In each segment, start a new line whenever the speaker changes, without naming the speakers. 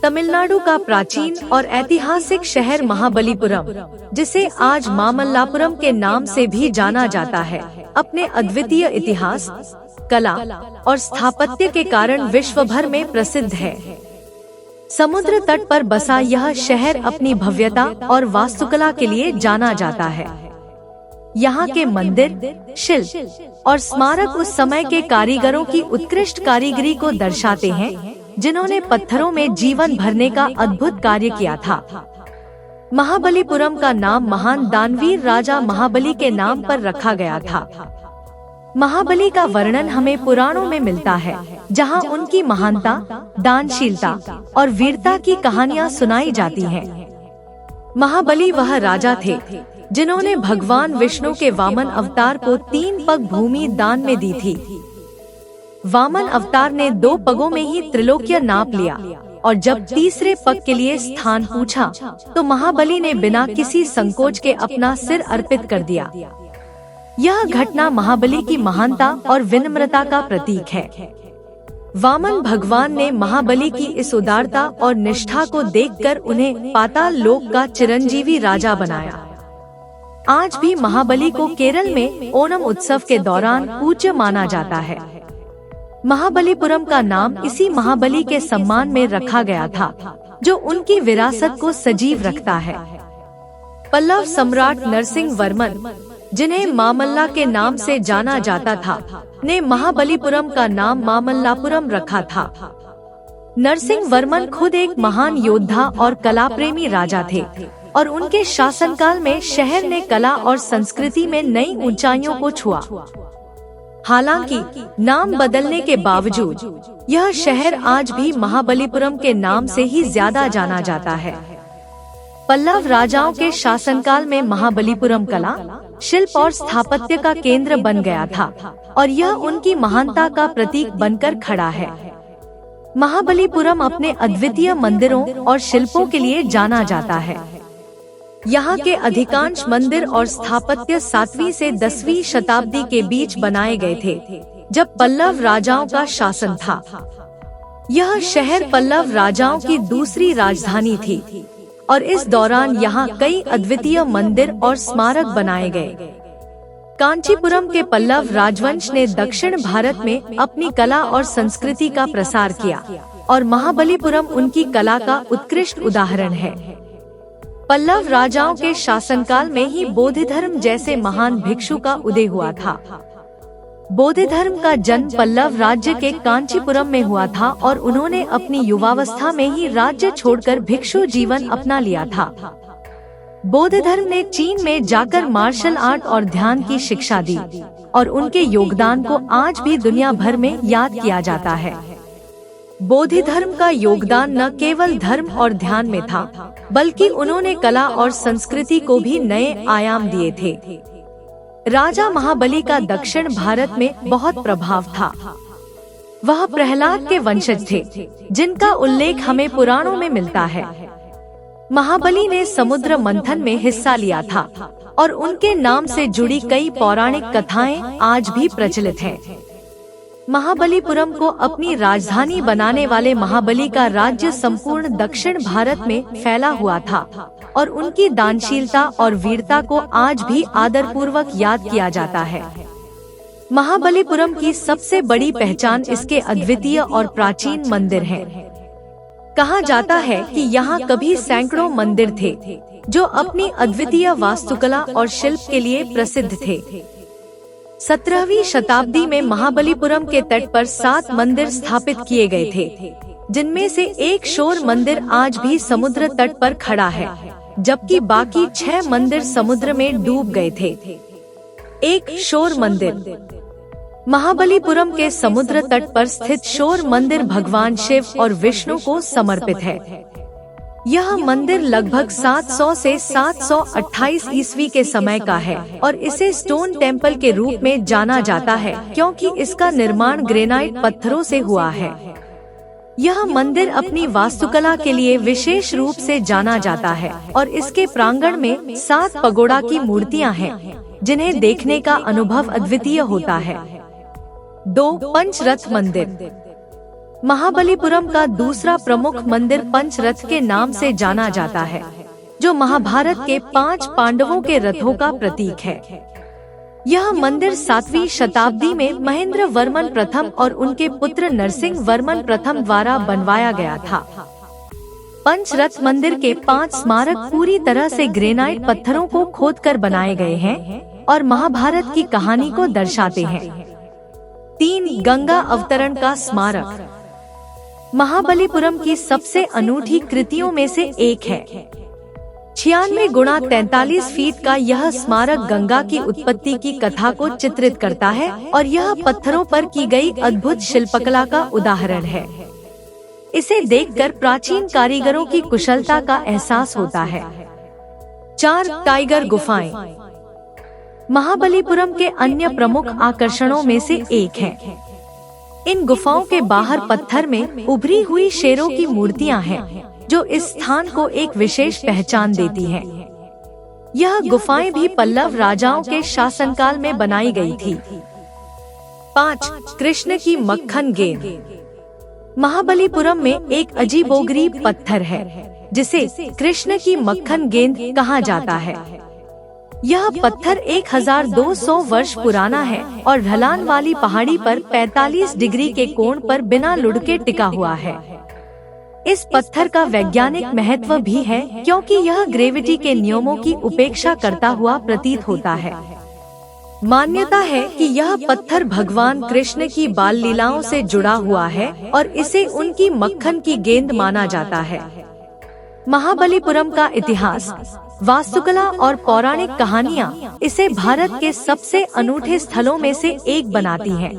तमिलनाडु का प्राचीन और ऐतिहासिक शहर महाबलीपुरम, जिसे आज मामल्लापुरम के नाम से भी जाना जाता है, अपने अद्वितीय इतिहास, कला और स्थापत्य के कारण विश्व भर में प्रसिद्ध है। समुद्र तट पर बसा यह शहर अपनी भव्यता और वास्तुकला के लिए जाना जाता है। यहाँ के मंदिर, शिल्प और स्मारक उस समय के कारीगरों की उत्कृष्ट कारीगरी को दर्शाते हैं, जिन्होंने पत्थरों में जीवन भरने का अद्भुत कार्य किया था। महाबलीपुरम का नाम महान दानवीर राजा महाबली के नाम पर रखा गया था। महाबली का वर्णन हमें पुराणों में मिलता है, जहां उनकी महानता, दानशीलता और वीरता की कहानियां सुनाई जाती हैं। महाबली वह राजा थे जिन्होंने भगवान विष्णु के वामन अवतार को 3 पग भूमि दान में दी थी। वामन अवतार ने 2 पगों में ही त्रिलोक्य नाप लिया और जब तीसरे पग के लिए स्थान पूछा तो महाबली ने बिना किसी संकोच के अपना सिर अर्पित कर दिया। यह घटना महाबली की महानता और विनम्रता का प्रतीक है। वामन भगवान ने महाबली की इस उदारता और निष्ठा को देखकर उन्हें पाताल लोक का चिरंजीवी राजा बनाया। आज भी महाबली को केरल में ओणम उत्सव के दौरान पूज्य माना जाता है। महाबलीपुरम का नाम इसी महाबली के सम्मान में रखा गया था, जो उनकी विरासत को सजीव रखता है। पल्लव सम्राट नरसिंह वर्मन, जिन्हें मामल्ला के नाम से जाना जाता था, ने महाबलीपुरम का नाम मामल्लापुरम रखा था। नरसिंह वर्मन खुद एक महान योद्धा और कला प्रेमी राजा थे और उनके शासनकाल में शहर ने कला और संस्कृति में नई ऊंचाइयों को छुआ। हालांकि नाम बदलने के बावजूद यह शहर आज भी महाबलीपुरम के नाम से ही ज्यादा जाना जाता है। पल्लव राजाओं के शासनकाल में महाबलीपुरम कला, शिल्प और स्थापत्य का केंद्र बन गया था और यह उनकी महानता का प्रतीक बनकर खड़ा है। महाबलीपुरम अपने अद्वितीय मंदिरों और शिल्पों के लिए जाना जाता है। यहाँ के अधिकांश मंदिर और स्थापत्य 7वीं से 10वीं शताब्दी के बीच बनाए गए थे, जब पल्लव राजाओं का शासन था। यह शहर पल्लव राजाओं की दूसरी राजधानी थी और इस दौरान यहाँ कई अद्वितीय मंदिर और स्मारक बनाए गए। कांचीपुरम के पल्लव राजवंश ने दक्षिण भारत में अपनी कला और संस्कृति का प्रसार किया और महाबलीपुरम उनकी कला का उत्कृष्ट उदाहरण है। पल्लव राजाओं के शासनकाल में ही बौद्ध धर्म जैसे महान भिक्षु का उदय हुआ था। बौद्ध धर्म का जन्म पल्लव राज्य के कांचीपुरम में हुआ था और उन्होंने अपनी युवावस्था में ही राज्य छोड़कर भिक्षु जीवन अपना लिया था। बौद्ध धर्म ने चीन में जाकर मार्शल आर्ट और ध्यान की शिक्षा दी और उनके योगदान को आज भी दुनिया भर में याद किया जाता है। बौद्ध धर्म का योगदान न केवल धर्म और ध्यान में था, बल्कि उन्होंने कला और संस्कृति को भी नए आयाम दिए थे। राजा महाबली का दक्षिण भारत में बहुत प्रभाव था। वह प्रहलाद के वंशज थे, जिनका उल्लेख हमें पुराणों में मिलता है। महाबली ने समुद्र मंथन में हिस्सा लिया था और उनके नाम से जुड़ी कई पौराणिक कथाएं आज भी प्रचलित हैं। महाबलीपुरम को अपनी राजधानी बनाने वाले महाबली का राज्य संपूर्ण दक्षिण भारत में फैला हुआ था और उनकी दानशीलता और वीरता को आज भी आदरपूर्वक याद किया जाता है। महाबलीपुरम की सबसे बड़ी पहचान इसके अद्वितीय और प्राचीन मंदिर हैं। कहा जाता है कि यहाँ कभी सैकड़ों मंदिर थे, जो अपनी अद्वितीय वास्तुकला और शिल्प के लिए प्रसिद्ध थे। 17वीं शताब्दी में महाबलीपुरम के तट पर 7 मंदिर स्थापित किए गए थे, जिनमें से एक शोर मंदिर आज भी समुद्र तट पर खड़ा है, जबकि बाकी 6 मंदिर समुद्र में डूब गए थे। एक शोर मंदिर महाबलीपुरम के समुद्र तट पर स्थित शोर मंदिर भगवान शिव और विष्णु को समर्पित है। यह मंदिर लगभग 700 से 728 ईस्वी के समय का है और इसे स्टोन टेम्पल के रूप में जाना जाता है, क्योंकि इसका निर्माण ग्रेनाइट पत्थरों से हुआ है। यह मंदिर अपनी वास्तुकला के लिए विशेष रूप से जाना जाता है और इसके प्रांगण में 7 पगोड़ा की मूर्तियां हैं, जिन्हें देखने का अनुभव अद्वितीय होता है। 2 पंचरथ मंदिर महाबलीपुरम का दूसरा प्रमुख मंदिर पंचरथ के नाम से जाना जाता है, जो महाभारत के 5 पांडवों के रथों का प्रतीक है। यह मंदिर 7वीं शताब्दी में महेंद्र वर्मन प्रथम और उनके पुत्र नरसिंह वर्मन प्रथम द्वारा बनवाया गया था। पंचरथ मंदिर के 5 स्मारक पूरी तरह से ग्रेनाइट पत्थरों को खोदकर बनाए गए हैं और महाभारत की कहानी को दर्शाते हैं। 3 गंगा अवतरण का स्मारक महाबलीपुरम की सबसे अनूठी कृतियों में से एक है। 96 गुणा 43 फीट का यह स्मारक गंगा की उत्पत्ति की कथा को चित्रित करता है और यह पत्थरों पर की गई अद्भुत शिल्पकला का उदाहरण है। इसे देखकर प्राचीन कारीगरों की कुशलता का एहसास होता है। 4 टाइगर गुफाएं महाबलीपुरम के अन्य प्रमुख आकर्षणों में से एक है। इन गुफाओं के बाहर पत्थर में उभरी हुई शेरों की मूर्तियां हैं, जो इस स्थान को एक विशेष पहचान देती हैं। यह गुफाएं भी पल्लव राजाओं के शासनकाल में बनाई गई थी। 5 कृष्ण की मक्खन गेंद महाबलीपुरम में एक अजीबोगरीब पत्थर है, जिसे कृष्ण की मक्खन गेंद कहा जाता है। यह पत्थर 1200 वर्ष पुराना है और ढलान वाली पहाड़ी पर 45 डिग्री के कोण पर बिना लुढ़के टिका हुआ है। इस पत्थर का वैज्ञानिक महत्व भी है, क्योंकि यह ग्रेविटी के नियमों की उपेक्षा करता हुआ प्रतीत होता है। मान्यता है कि यह पत्थर भगवान कृष्ण की बाल लीलाओं से जुड़ा हुआ है और इसे उनकी मक्खन की गेंद माना जाता है। महाबलीपुरम का इतिहास, वास्तुकला और पौराणिक कहानियाँ इसे भारत के सबसे अनूठे स्थलों में से एक बनाती हैं।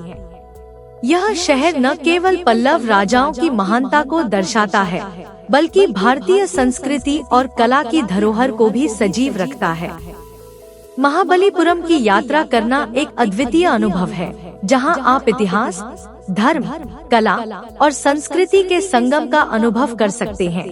यह शहर न केवल पल्लव राजाओं की महानता को दर्शाता है, बल्कि भारतीय संस्कृति और कला की धरोहर को भी सजीव रखता है। महाबलीपुरम की यात्रा करना एक अद्वितीय अनुभव है, जहां आप इतिहास, धर्म, कला और संस्कृति के संगम का अनुभव कर सकते हैं।